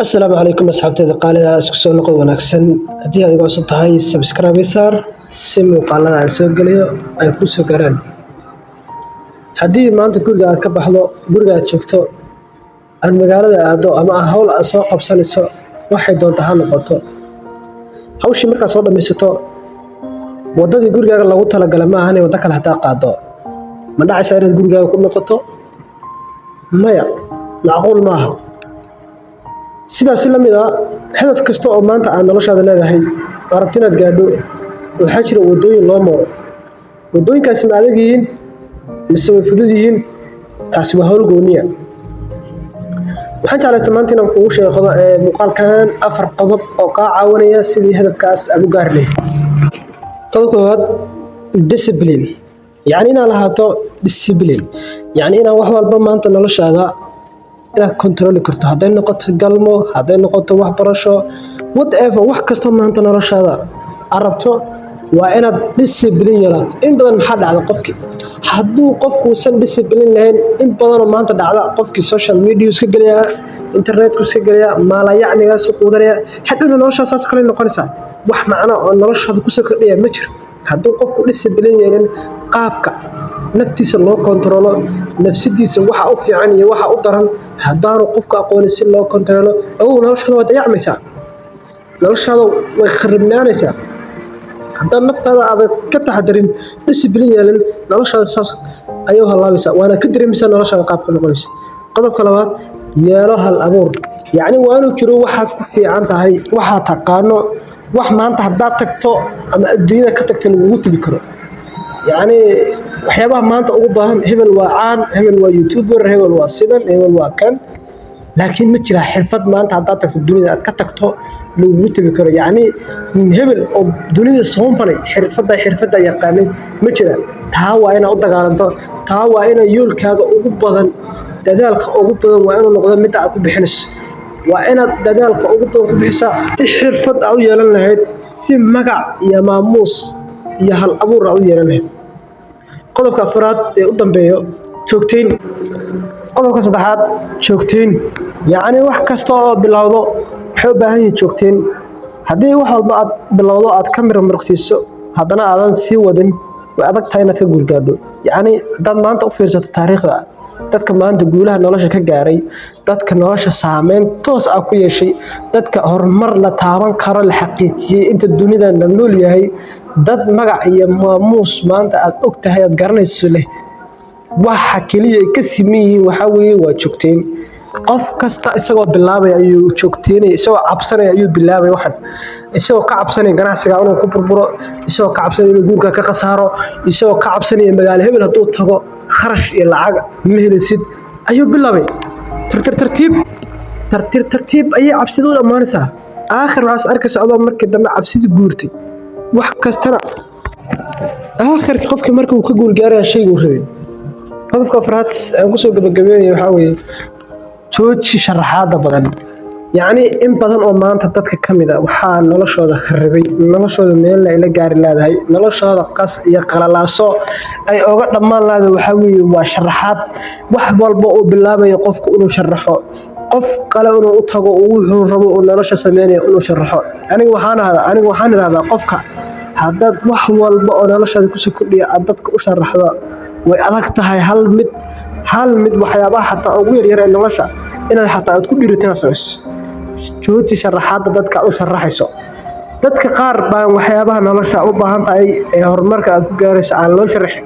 السلام عليكم أصحابتي قالها اسكسو نقد وناكسن هدي adiga cusub tahay subscribe sar si muuqaalada aan soo geliyo ay ku soo garaan hadii maanta guriga aad ka baxdo guriga aad joogto aan magaalada aado ama hawl aad soo qabsanayso waxay doonto ha noqoto hawshii marka soo dhameysato wadadii gurigaaga lagu talagalay ma ahan wada kale hadaa qaado ma dhacaysa inaad gurigaaga ku noqoto maya macquul maaha sidaas la mid ah hadaf kasta oo maanta aan noloshaada leedahay aragti inaad gaadho waxa jira wadooyin loo maro wadooyinkaas ma adag yihiin mise way fudud yihiin taasi waa hawl gooniya waxaan jeclahay maanta inaan kugu sheego muuqaalkan 4 qodob oo ka caawinaya sidii hadafkaas aad u gaari lahayd qodobka koowaad discipline yani inaad lahaato discipline yani inaad wax walba maanta noloshaada inaad control karto haday noqoto galmo haday noqoto wax barasho whatever wax kasto maanta noloshaada arabto waa inaad discipline yeelato in badan maxaa dhacda qofki haduu qofku san discipline lahayn in badan oo maanta dhacda qofki social media iska galiya internet iska galiya maala yacniga soo qudaraya haduu noloshaas saas kale noqonaysa wax macna oo noloshaada ku soo kordhiya ma jiro haduu qofku discipline yeelin qaabka naftiisa loo kontrolo nafsidiisa waxa u fiican iyo waxa u daran hadaan qofka aqoon si loo kontrolo oo noloshaada wada yacmaysa noloshaada way kharibnaanaysa hadaan naftaada aad ka taxadirin discipline yeelin noloshaada saas ayuu halaabaysa waana ka dareemaysa noloshaada qaabka noqonaysa qodobka labaad yeelo hal abuur yani waa inuu jiro waxaad ku fiican tahay waxa taqaano wax maanta hadaa tagto ama adduunyada ka tagto lagu tagi karo يعني waxyaabaha maanta ugu baahan hebel waa caan hebel waa youtuber hebel waa sidan hebel waa kan laakiin ma jira xirfad maanta hadaa tagto dunida aad ka tagto lagu tabi karo yani hebel oo dunida soo maray xirfada yaqaanay ma jira taa waa ina u dagaalanto taa waa ina yoolkaaga ugu badan dadaalka ugu badan waa inuu noqdo mid aad ku bixinayso waa ina dadaalka ugu badan ku bixisaa si xirfad aad u yeelan lahayd si magac iyo maamuus iyo hal abuur aad u yeelan lahayd qodobka afraad ee u dambeeyo joogteyn qodobka saddexaad joogteyn yani wax kasta oo bilowdo waxay u baahan yihiin joogteyn hadii wax walba aad bilowdo aad ka mirqsiiso hadana aadan sii wadin way adag tahay inaad ka guulgaadho yani dad maanta u fiirsato taariikhda dadka maanta guulaha nolosha ka gaaray dadka nolosha saameyn toos ah ku yeeshay dadka horumar la taaban karo la xaqiijiyay inta dunida la nool yahay dad magac iyo maamuus maanta aad og tahay aad garanayso leh waxa kaliya ka simeeyay waxa weeye waa joogteyn qof kasta isagoo bilaabay ayuu joogteynay isagoo cabsanay ayuu bilaabay waxan isagoo ka cabsanay ganacsiga inuu ku burburo isagoo ka cabsanay inuu guurka ka qasaaro isagoo ka cabsanay magaalo hebel haduu tago kharash iyo lacag ma helisid ayuu bilaabay tartiib ayay cabsidu dhamaanaysaa aakhir waxaas arkaysa adoo markii dambe cabsidu guurtay wax kastana aakhirka qofka marka uu ka guul gaaray shaygu rabay qodobka afraad aan ku soo gabagabeeyay waxa weeye jooji sharaxaada badan yani in badan oo maanta dadka kamid ah waxa noloshooda kharibay noloshooda meel la ila gaari laadahay noloshooda qas iyo qalalaaso ay oga dhamaan laada waxa weeye waa sharaxaad wax walba oo bilaabayo qofku inuu sharaxo qof kale inuu u tago wuxuu rabo oo nolosha sameeyo inuu sharaxo aniga waxaan iraahdaa qofka hadad wax walba oo noloshaada ku soo kordhiya aad dadka u sharaxdo way adag tahay hal mid waxyaabaha xataa ugu yar ee nolosha inaad xataa aad ku dhiritaan sameeyso jooji sharaxaada dadka u sharaxayso dadka qaar baan waxyaabaha nolosha u baahan tahay ee horumarka aad ku gaarayso aan loo sharaxin